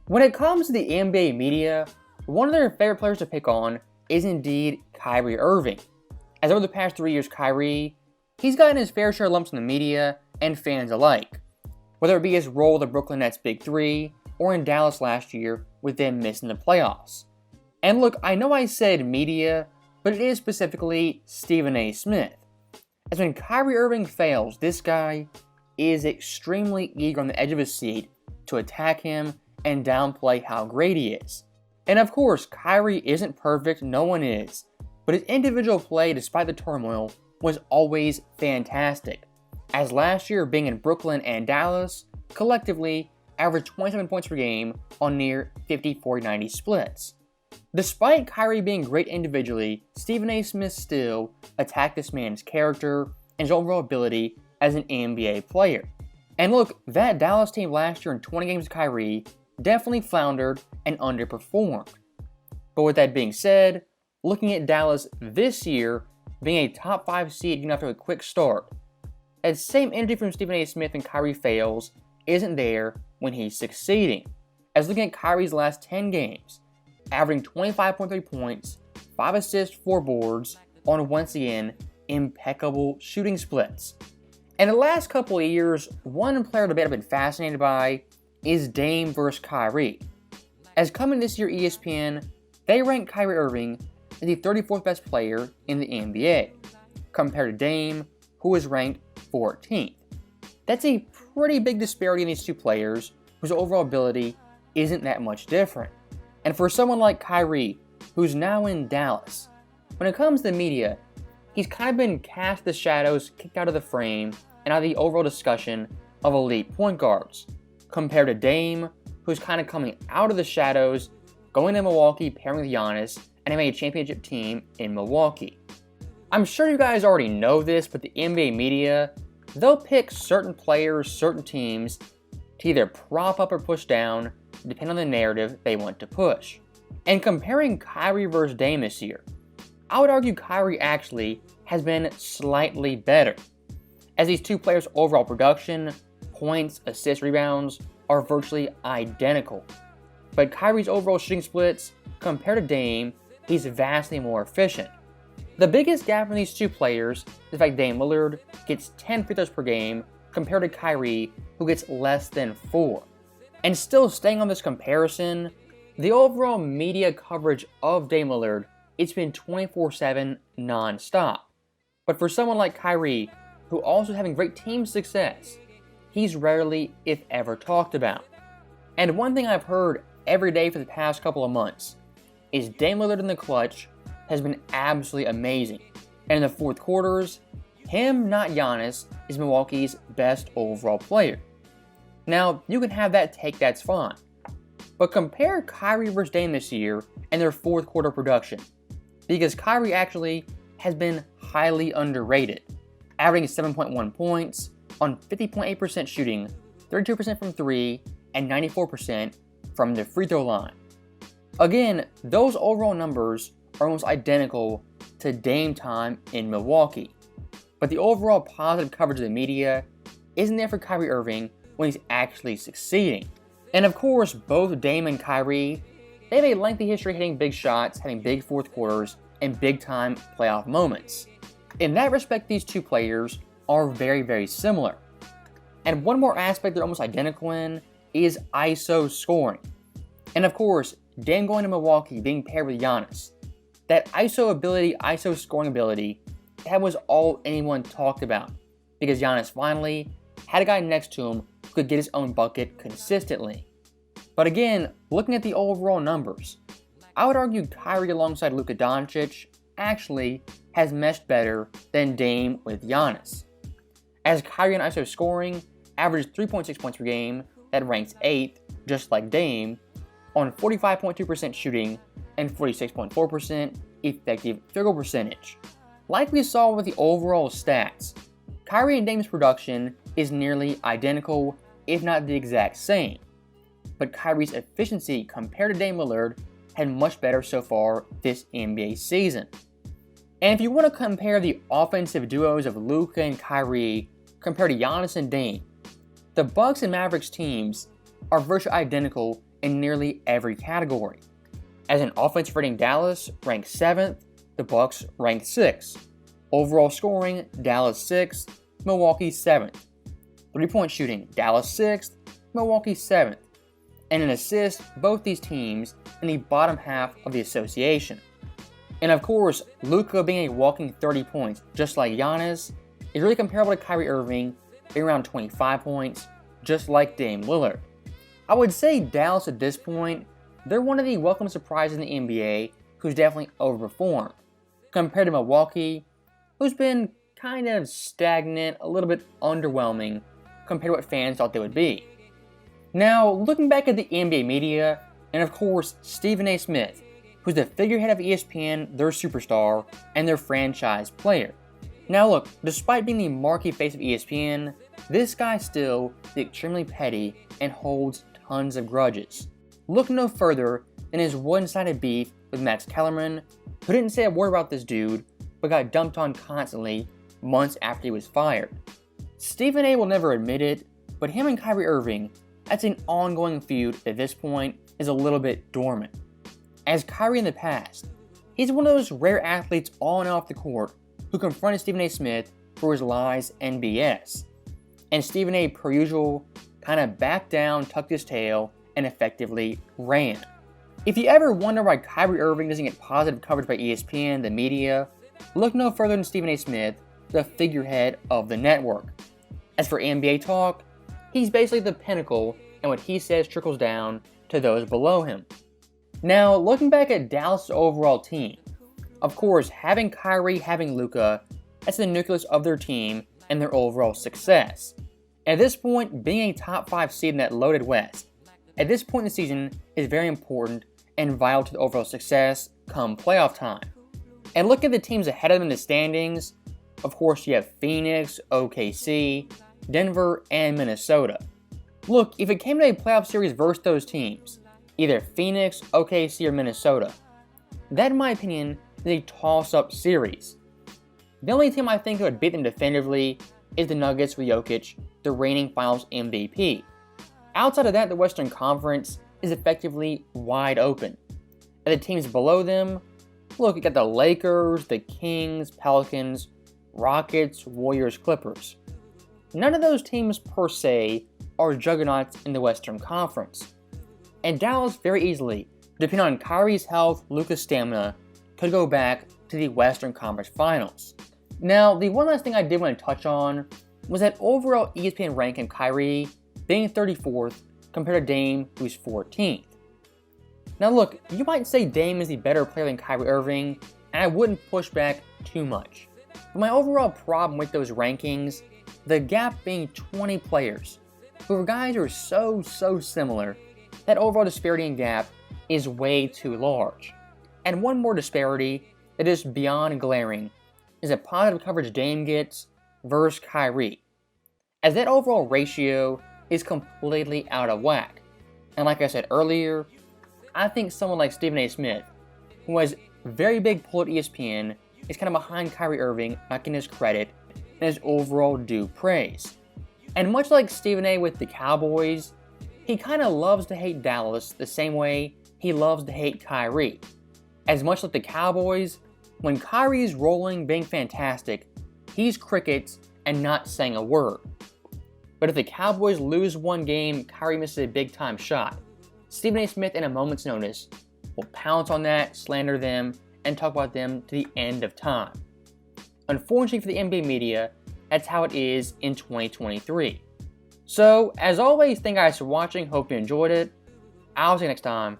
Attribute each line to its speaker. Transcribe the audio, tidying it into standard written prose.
Speaker 1: When it comes to the NBA media, one of their favorite players to pick on is indeed Kyrie Irving. As over the past 3 years, Kyrie, he's gotten his fair share of lumps in the media and fans alike, whether it be his role with the Brooklyn Nets' Big Three or in Dallas last year with them missing the playoffs. And look, I know I said media, but it is specifically Stephen A. Smith. As when Kyrie Irving fails, this guy is extremely eager on the edge of his seat to attack him and downplay how great he is. And of course, Kyrie isn't perfect, no one is, but his individual play, despite the turmoil, was always fantastic, as last year being in Brooklyn and Dallas, collectively averaged 27 points per game on near 50-40-90 splits. Despite Kyrie being great individually, Stephen A. Smith still attacked this man's character and his overall ability as an NBA player. And look, that Dallas team last year in 20 games with Kyrie definitely floundered and underperformed. But with that being said, looking at Dallas this year being a top 5 seed even after a quick start, that same energy from Stephen A. Smith when Kyrie fails isn't there when he's succeeding. As looking at Kyrie's last 10 games, averaging 25.3 points, 5 assists, 4 boards, on once again impeccable shooting splits. And the last couple of years, one player debate I've been fascinated by is Dame versus Kyrie. As coming this year, ESPN, they rank Kyrie Irving as the 34th best player in the NBA, compared to Dame, who is ranked 14th. That's a pretty big disparity in these two players, whose overall ability isn't that much different. And for someone like Kyrie, who's now in Dallas, when it comes to the media, he's kind of been cast the shadows, kicked out of the frame, and out of the overall discussion of elite point guards, compared to Dame, who's kind of coming out of the shadows, going to Milwaukee, pairing with Giannis, and having a championship team in Milwaukee. I'm sure you guys already know this, but the NBA media, they'll pick certain players, certain teams, to either prop up or push down, depending on the narrative they want to push. And comparing Kyrie versus Dame this year, I would argue Kyrie actually has been slightly better, as these two players' overall production, points, assists, rebounds are virtually identical. But Kyrie's overall shooting splits, compared to Dame, he's vastly more efficient. The biggest gap in these two players is the fact Dame Lillard gets 10 free throws per game compared to Kyrie, who gets less than 4. And still staying on this comparison, the overall media coverage of Dame Lillard, it's been 24/7 non-stop. But for someone like Kyrie, who also is having great team success, he's rarely, if ever, talked about. And one thing I've heard every day for the past couple of months is Dame Lillard in the clutch has been absolutely amazing. And in the fourth quarters, him, not Giannis, is Milwaukee's best overall player. Now, you can have that take, that's fine. But compare Kyrie versus Dame this year and their fourth quarter production, because Kyrie actually has been highly underrated, averaging 7.1 points on 50.8% shooting, 32% from 3, and 94% from the free throw line. Again, those overall numbers are almost identical to Dame time in Milwaukee, but the overall positive coverage of the media isn't there for Kyrie Irving when he's actually succeeding. And of course, both Dame and Kyrie, they have a lengthy history hitting big shots, having big fourth quarters, and big time playoff moments. In that respect, these two players are very, very similar. And one more aspect they're almost identical in is ISO scoring. And of course, Dame going to Milwaukee being paired with Giannis, that ISO ability, ISO scoring ability, that was all anyone talked about, because Giannis finally had a guy next to him who could get his own bucket consistently. But again, looking at the overall numbers, I would argue Kyrie alongside Luka Doncic actually has meshed better than Dame with Giannis, as Kyrie in ISO scoring averaged 3.6 points per game, that ranks 8th, just like Dame, on 45.2% shooting and 46.4% effective field goal percentage. Like we saw with the overall stats, Kyrie and Dame's production is nearly identical, if not the exact same. But Kyrie's efficiency compared to Dame Lillard had much better so far this NBA season. And if you want to compare the offensive duos of Luka and Kyrie compared to Giannis and Dame, the Bucks and Mavericks teams are virtually identical in nearly every category. As an offensive rating, Dallas ranked 7th, the Bucks ranked 6th. Overall scoring, Dallas 6th, Milwaukee 7th. 3-point shooting, Dallas 6th, Milwaukee 7th. And in assists, both these teams in the bottom half of the association. And of course, Luka being a walking 30 points, just like Giannis, is really comparable to Kyrie Irving being around 25 points, just like Dame Lillard. I would say Dallas at this point, they're one of the welcome surprises in the NBA who's definitely overperformed, compared to Milwaukee, who's been kind of stagnant, a little bit underwhelming compared to what fans thought they would be. Now, looking back at the NBA media, and of course Stephen A. Smith, who's the figurehead of ESPN, their superstar, and their franchise player. Now look, despite being the marquee face of ESPN, this guy still is extremely petty and holds tons of grudges. Look no further than his one-sided beef with Max Kellerman, who didn't say a word about this dude, but got dumped on constantly months after he was fired. Stephen A. will never admit it, but him and Kyrie Irving, that's an ongoing feud at this point is a little bit dormant. As Kyrie in the past, he's one of those rare athletes on and off the court who confronted Stephen A. Smith for his lies and BS. And Stephen A., per usual, kind of backed down, tucked his tail, and effectively ran. If you ever wonder why Kyrie Irving doesn't get positive coverage by ESPN, the media, look no further than Stephen A. Smith, the figurehead of the network. As for NBA talk, he's basically the pinnacle, and what he says trickles down to those below him. Now, looking back at Dallas' overall team, of course, having Kyrie, having Luka, that's the nucleus of their team and their overall success. At this point, being a top 5 seed in that loaded West, at this point in the season is very important and vital to the overall success come playoff time. And look at the teams ahead of them in the standings. Of course, you have Phoenix, OKC, Denver, and Minnesota. Look, if it came to a playoff series versus those teams, either Phoenix, OKC, or Minnesota, that in my opinion is a toss-up series. The only team I think that would beat them definitively is the Nuggets with Jokic, the reigning Finals MVP. Outside of that, the Western Conference is effectively wide open. And the teams below them, look, you got the Lakers, the Kings, Pelicans, Rockets, Warriors, Clippers. None of those teams per se are juggernauts in the Western Conference. And Dallas very easily, depending on Kyrie's health, Luka's stamina, could go back to the Western Conference Finals. Now, the one last thing I did want to touch on was that overall ESPN ranking of Kyrie being 34th compared to Dame, who's 14th. Now look, you might say Dame is the better player than Kyrie Irving, and I wouldn't push back too much. But my overall problem with those rankings, the gap being 20 players, who are guys who are so similar, that overall disparity in gap is way too large. And one more disparity that is beyond glaring is the positive coverage Dame gets versus Kyrie, as that overall ratio is completely out of whack. And like I said earlier, I think someone like Stephen A. Smith, who has very big pull at ESPN, is kind of behind Kyrie Irving, not getting his credit and his overall due praise. And much like Stephen A. with the Cowboys, he kind of loves to hate Dallas the same way he loves to hate Kyrie. As much like the Cowboys, when Kyrie is rolling, being fantastic, he's crickets and not saying a word. But if the Cowboys lose one game, Kyrie misses a big-time shot, Stephen A. Smith, in a moment's notice, will pounce on that, slander them, and talk about them to the end of time. Unfortunately for the NBA media, that's how it is in 2023. So, as always, thank you guys for watching, hope you enjoyed it. I'll see you next time.